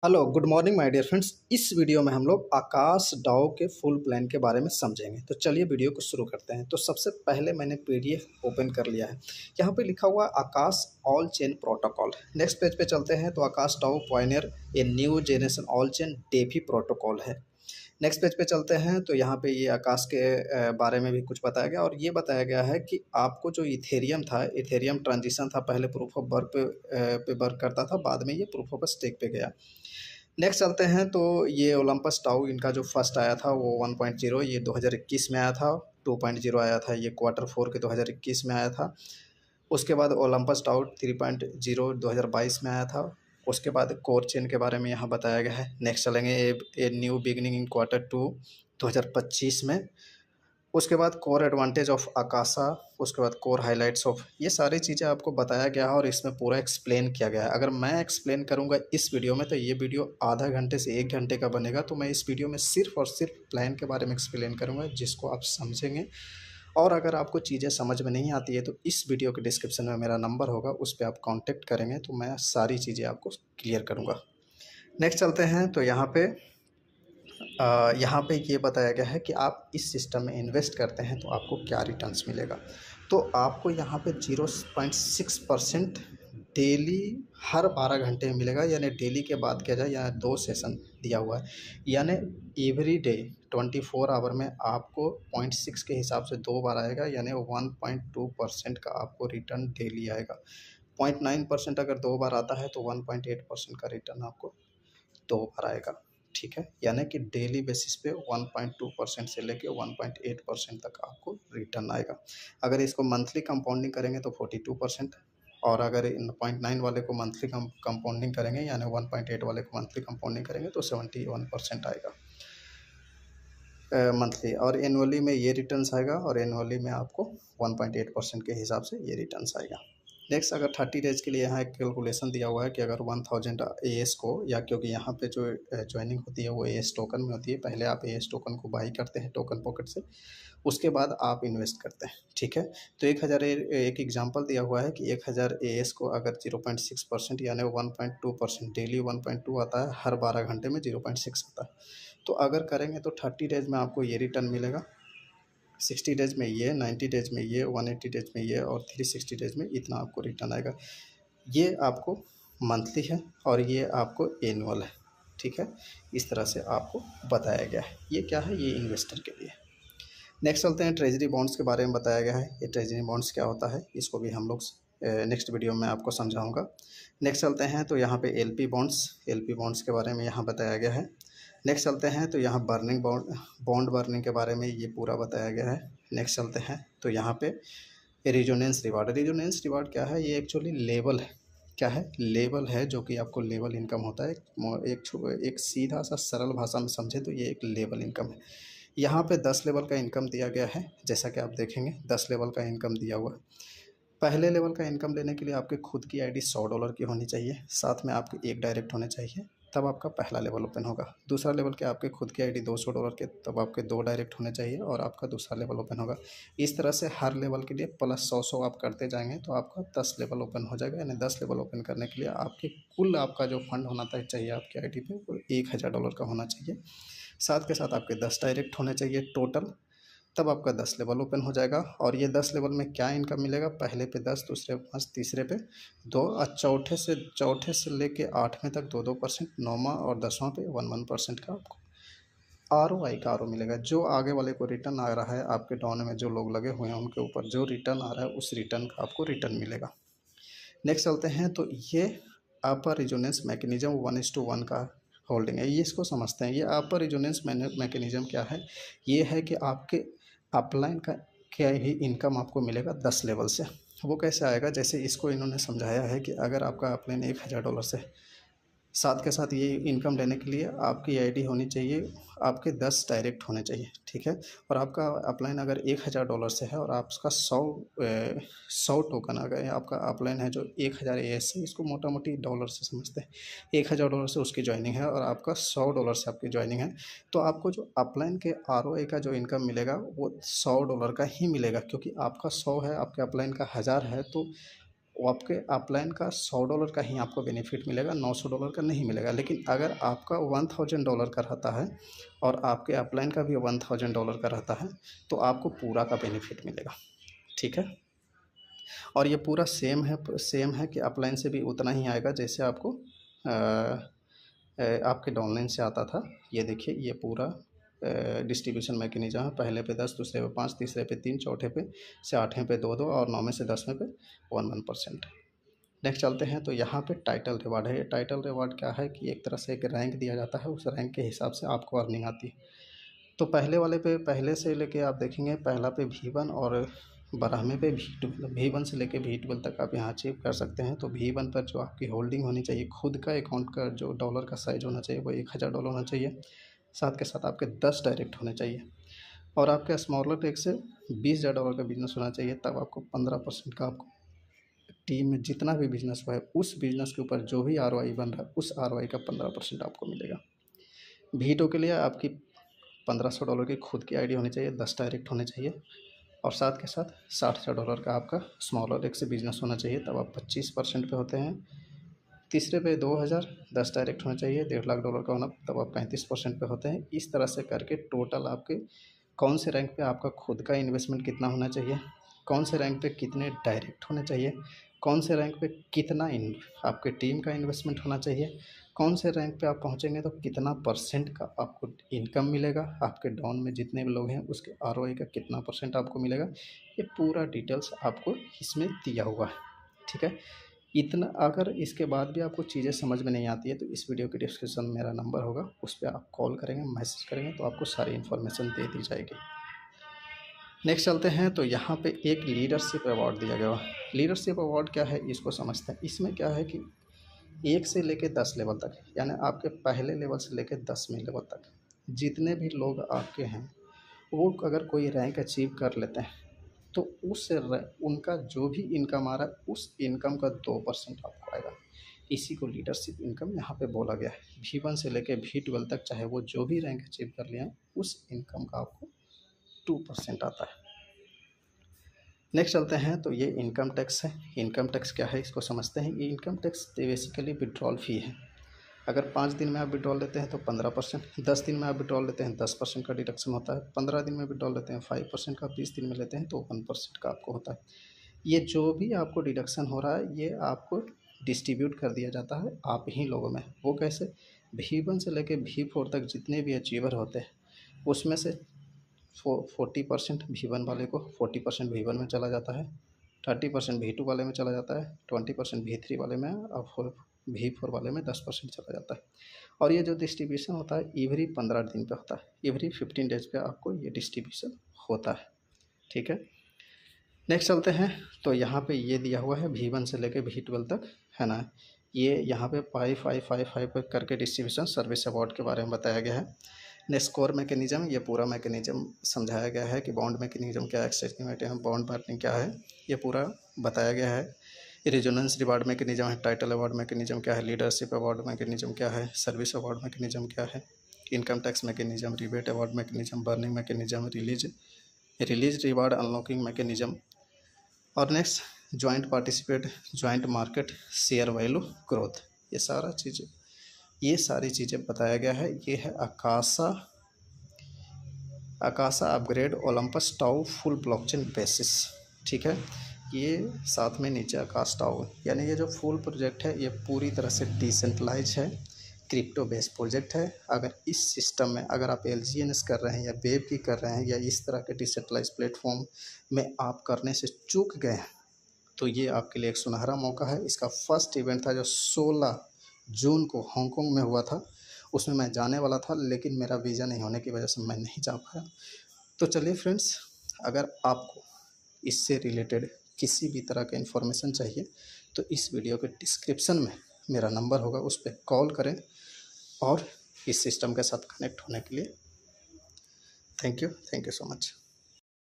Hello good morning my dear friends. इस video में हम लोग आकाश डाओ के फुल प्लान के बारे में समझेंगे। तो चलिए वीडियो को शुरू करते हैं। तो सबसे पहले मैंने पीडीएफ ओपन कर लिया है। यहाँ पे लिखा हुआ Akash all chain protocol. Next page पे चलते हैं तो Akash DAO pioneer a new generation all chain DeFi protocol है। नेक्स्ट पेज पे चलते हैं तो यहाँ पे ये आकाश के बारे में भी कुछ बताया गया और ये बताया गया है कि आपको जो इथेरियम था, इथेरियम ट्रांजिशन था, पहले प्रूफ ऑफ वर्क पे वर्क करता था, बाद में ये प्रूफ ऑफ स्टेक पे गया। नेक्स्ट चलते हैं तो ये ओलंपस टाउ इनका जो फर्स्ट आया था वो 1.0 ये 2021 में आया था। 2.0 आया था ये Q4 के 2021 में आया था। उसके बाद ओलंपस टाउ 3.0 2022 में आया था। उसके बाद कोर चेन के बारे में यहाँ बताया गया है। नेक्स्ट चलेंगे a new beginning in Q2 2025 में। उसके बाद कोर एडवांटेज ऑफ आकाशा, उसके बाद कोर हाइलाइट्स ऑफ, ये सारी चीज़ें आपको बताया गया है और इसमें पूरा एक्सप्लेन किया गया है। अगर मैं एक्सप्लेन करूंगा इस वीडियो में तो ये वीडियो आधा घंटे से 1 घंटे का बनेगा। तो मैं इस वीडियो में सिर्फ और सिर्फ प्लान के बारे में एक्सप्लेन करूंगा जिसको आप समझेंगे। और अगर आपको चीज़ें समझ में नहीं आती है तो इस वीडियो के डिस्क्रिप्शन में मेरा नंबर होगा, उस पर आप कॉन्टेक्ट करेंगे तो मैं सारी चीज़ें आपको क्लियर करूँगा। नेक्स्ट चलते हैं तो यहाँ पे ये बताया गया है कि आप इस सिस्टम में इन्वेस्ट करते हैं तो आपको क्या रिटर्न्स मिलेगा। तो आपको यहाँ पे 0.6% डेली हर 12 घंटे में मिलेगा। यानी डेली के बात किया जाए, यहाँ 2 सेशन दिया हुआ है, यानी एवरी डे 24 आवर में आपको 0.6 के हिसाब से 2 बार आएगा, यानी 1.2% का आपको रिटर्न डेली आएगा। 0.9% अगर 2 बार आता है तो 1.8% का रिटर्न आपको 2 बार आएगा। ठीक है, यानी कि डेली बेसिस पे 1.2% से लेके 1.8% तक आपको रिटर्न आएगा। अगर इसको मंथली कंपाउंडिंग करेंगे तो 42%, और अगर इन 0.9 वाले को मंथली कंपाउंडिंग करेंगे यानी 1.8 वाले को मंथली कंपाउंडिंग करेंगे तो 71% आएगा मंथली। और एनुअली में ये रिटर्न्स आएगा और एनुअली में आपको 1.8% के हिसाब से ये रिटर्न्स आएगा। नेक्स्ट, अगर 30 डेज के लिए यहाँ एक कैलकुलेशन दिया हुआ है कि अगर 1000 एएस को, या क्योंकि यहाँ पे जो ज्वाइनिंग होती है वो एएस टोकन में होती है, पहले आप एएस टोकन को बाई करते हैं टोकन पॉकेट से, उसके बाद आप इन्वेस्ट करते हैं। ठीक है, तो 1000 एक एग्जांपल दिया हुआ है कि 1000 एएस को अगर 0.6% यानी 1.2% डेली 1.2 आता है, हर 12 घंटे में 0.6 आता है। तो अगर करेंगे तो 30 डेज में आपको ये रिटर्न मिलेगा, 60 डेज में ये, 90 डेज में ये, 180 डेज में ये, और 360 डेज में इतना आपको रिटर्न आएगा। ये आपको मंथली है और ये आपको एनुअल है। ठीक है, इस तरह से आपको बताया गया है। ये क्या है, ये इन्वेस्टर के लिए। नेक्स्ट चलते हैं, ट्रेजरी बॉन्ड्स के बारे में बताया गया है। ये ट्रेजरी बॉन्ड्स क्या होता है इसको भी हम लोग नेक्स्ट वीडियो में आपको समझाऊंगा। नेक्स्ट चलते हैं तो यहाँ पे एलपी बॉन्ड्स के बारे में यहाँ बताया गया है। नेक्स्ट चलते हैं तो यहाँ बर्निंग बॉन्ड बर्निंग के बारे में ये पूरा बताया गया है। नेक्स्ट चलते हैं तो यहाँ पे रेजोनेंस रिवार्ड क्या है, ये एक्चुअली लेवल है। क्या है, लेवल है, जो कि आपको लेवल इनकम होता है। एक सीधा सा सरल भाषा में समझे तो ये एक लेवल इनकम है। यहाँ पे 10 लेवल का इनकम दिया गया है, जैसा कि आप देखेंगे 10 लेवल का इनकम दिया हुआ है। पहले लेवल का इनकम लेने के लिए आपके खुद की आईडी $100 की होनी चाहिए, साथ में आपके एक डायरेक्ट होने चाहिए, तब आपका पहला लेवल ओपन होगा। दूसरा लेवल के आपके खुद की आईडी $200 के, तब आपके 2 डायरेक्ट होने चाहिए और आपका दूसरा लेवल ओपन होगा। इस तरह से हर लेवल के लिए प्लस 100 आप करते जाएंगे तो आपका 10 लेवल ओपन हो जाएगा। यानी 10 लेवल ओपन करने के लिए आपके कुल आपका जो फंड होना चाहिए आपकी आईडी पे वो $1000 का होना चाहिए। साथ के साथ आपके 10 डायरेक्ट होने चाहिए टोटल, तब आपका 10 लेवल ओपन हो जाएगा। और ये 10 लेवल में क्या इनकम मिलेगा, पहले पे 10, दूसरे पे 5, तीसरे पे 2, और चौथे से लेके 8वें तक 2% 9वां और 10वां पे 1% का आपको आर मिलेगा। जो आगे वाले को रिटर्न आ रहा है, आपके डाउन में जो लोग लगे हुए हैं उनके ऊपर जो रिटर्न आ रहा है उस रिटर्न का आपको रिटर्न मिलेगा। नेक्स्ट चलते हैं तो ये अपर रिजोनेंस मैकेनिज्म 1:1 का होल्डिंग है, ये इसको समझते हैं। ये अपर रिजोनेंस मैकेनिज्म क्या है, ये है कि आपके अपलाइन का क्या ही इनकम आपको मिलेगा 10 लेवल से। वो कैसे आएगा, जैसे इसको इन्होंने समझाया है कि अगर आपका अपलाइन $1000 से, साथ के साथ ये इनकम लेने के लिए आपकी आईडी होनी चाहिए, आपके 10 डायरेक्ट होने चाहिए। ठीक है, और आपका अपलाइन अगर $1000 से है और आपका 100 टोकन, अगर आपका अपलाइन है जो 1000 एएस से, इसको मोटा मोटी डॉलर से समझते हैं, $1000 से उसकी ज्वाइनिंग है और आपका $100 से आपकी ज्वाइनिंग है, तो आपको जो अपलाइन के आरओआई का जो इनकम मिलेगा वो $100 का ही मिलेगा, क्योंकि आपका 100 है, आपके अपलाइन का 1000 है, तो वो आपके अपलाइन का $100 का ही आपको बेनिफिट मिलेगा, $900 का नहीं मिलेगा। लेकिन अगर आपका $1000 का रहता है और आपके अपलाइन का भी $1000 का रहता है तो आपको पूरा का बेनिफिट मिलेगा, ठीक है। और ये पूरा सेम है कि अपलाइन से भी उतना ही आएगा जैसे आपको आपके डाउनलाइन से आता था। ये देखिए ये पूरा डिस्ट्रीब्यूशन मैकेनिज्म है, पहले पे 10, दूसरे पे 5, तीसरे पे 3, चौथे पे से 8वें पे 2-2 और 9वें से 10वें पे 1-1%। नेक्स्ट चलते हैं तो यहाँ पे टाइटल रिवार्ड है। ये टाइटल रिवार्ड क्या है कि एक तरह से एक रैंक दिया जाता है, उस रैंक के हिसाब से आपको अर्निंग आती है। तो पहले वाले पे पहले से लेके आप देखेंगे, पहला पे V1 और 12वें पे V12, V1 से लेके V12 तक आप यहाँ अचीव कर सकते हैं। तो V1 पर जो आपकी होल्डिंग होनी चाहिए, खुद का अकाउंट का जो डॉलर का साइज होना चाहिए वो $1000 होना चाहिए। साथ के साथ आपके 10 डायरेक्ट होने चाहिए और आपके स्मॉलर टेक से $20,000 का बिजनेस होना चाहिए। तब आपको 15% का आपको टीम में जितना भी बिजनेस हुआ है उस बिजनेस के ऊपर जो भी ROI बन रहा है उस ROI का 15% आपको मिलेगा। V2 के लिए आपकी $1500 की खुद की आईडी होनी चाहिए, 10 डायरेक्ट होने चाहिए और साथ के साथ $60,000 का आपका स्मॉलर एक से बिजनेस होना चाहिए, तब आप 25% पे होते हैं। तीसरे पे 2000, 10 डायरेक्ट होना चाहिए, $1.5 लाख का होना, तब आप 35% पे होते हैं। इस तरह से करके टोटल आपके कौन से रैंक पे आपका खुद का इन्वेस्टमेंट कितना होना चाहिए, कौन से रैंक पे कितने डायरेक्ट होने चाहिए, कौन से रैंक पे कितना आपके टीम का इन्वेस्टमेंट होना चाहिए, कौन से रैंक पे आप पहुंचेंगे तो कितना % का आपको इनकम मिलेगा, आपके डाउन में जितने भी लोग हैं उसके ROI का कितना % आपको मिलेगा, ये पूरा डिटेल्स आपको इसमें दिया हुआ है, ठीक है। इतना अगर इसके बाद भी आपको चीज़ें समझ में नहीं आती है तो इस वीडियो के डिस्क्रिप्शन में मेरा नंबर होगा, उस पर आप कॉल करेंगे, मैसेज करेंगे तो आपको सारी इन्फॉर्मेशन दे दी जाएगी। नेक्स्ट चलते हैं तो यहाँ पे एक लीडरशिप अवार्ड दिया गया है। लीडरशिप अवार्ड क्या है इसको समझते हैं। इसमें क्या है कि 1 से लेकर 10 लेवल तक, यानी आपके पहले लेवल से लेकर 10वें लेवल तक जितने भी लोग आपके हैं वो अगर कोई रैंक अचीव कर लेते हैं तो उनका जो भी इनकम आ रहा है उस इनकम का 2% आपको आएगा। इसी को लीडरशिप इनकम यहाँ पे बोला गया है। V1 से लेकर V12 तक चाहे वो जो भी रैंक अचीव कर लिया उस इनकम का आपको 2% आता है। नेक्स्ट चलते हैं तो ये इनकम टैक्स है। इनकम टैक्स क्या है इसको समझते हैं। ये इनकम टैक्स बेसिकली विड्रॉल फ़ी है। अगर 5 दिन में आप विड्रॉल लेते हैं तो 15%, 10 दिन में आप विड्रॉल लेते हैं 10% का डिडक्शन होता है, 15 दिन में विड्रॉल लेते हैं 5% का, 20 दिन में लेते हैं तो 1% का आपको होता है। ये जो भी आपको डिडक्शन हो रहा है ये आपको डिस्ट्रीब्यूट कर दिया जाता है आप ही लोगों में। वो कैसे? V1 से लेकर V4 तक जितने भी अचीवर होते हैं उसमें से 40% V1 वाले को 40% V1 में चला जाता है, 30% V2 वाले में चला जाता है, 20% V3 वाले में और V4 वाले में 10% चला जाता है। और ये जो डिस्ट्रीब्यूशन होता है एवरी 15 दिन पे होता है, एवरी 15 डेज पे आपको ये डिस्ट्रीब्यूशन होता है, ठीक है। नेक्स्ट चलते हैं तो यहाँ पे ये दिया हुआ है V1 से लेकर V12 तक, है ना। ये यहाँ पे 5 करके डिस्ट्रीब्यूशन सर्विस अवार्ड के बारे में बताया गया है। नेक्स्ट कोर मैकेनिज्म, ये पूरा मैकेनिज्म समझाया गया है कि बॉन्ड मैकेनिज्म क्या है, एक्सचेंज में बॉन्ड बर्निंग क्या है, ये पूरा बताया गया है। रेजोनेंस रिवार्ड मैकेनिज्म है, टाइटल अवार्ड मैकेनिज्म क्या है, लीडरशिप अवार्ड मैकेनिज्म क्या है, सर्विस अवार्ड मैकेनिज्म क्या है, income tax mechanism, rebate award mechanism, burning mechanism, release reward unlocking mechanism और next joint participate, joint market, share value growth, ये सारी चीज़ें बताया गया है। ये है Akasa upgrade Olympus tau full blockchain basis, ठीक है। ये साथ में नीचे आकाश टाउ, यानी ये जो फुल प्रोजेक्ट है ये पूरी तरह से डिसेंट्रलाइज है, क्रिप्टो बेस्ड प्रोजेक्ट है। अगर इस सिस्टम में अगर आप LGNS कर रहे हैं या वेब की कर रहे हैं या इस तरह के डिसेंट्रलाइज प्लेटफॉर्म में आप करने से चूक गए हैं तो ये आपके लिए एक सुनहरा मौका है। इसका फर्स्ट इवेंट था जो 16 जून को हांगकांग में हुआ था, उसमें मैं जाने वाला था लेकिन मेरा वीज़ा नहीं होने की वजह से मैं नहीं जा पाया। तो चलिए फ्रेंड्स, अगर आपको इससे रिलेटेड किसी भी तरह का इन्फॉर्मेशन चाहिए तो इस वीडियो के डिस्क्रिप्शन में मेरा नंबर होगा, उस पर कॉल करें और इस सिस्टम के साथ कनेक्ट होने के लिए थैंक यू सो मच।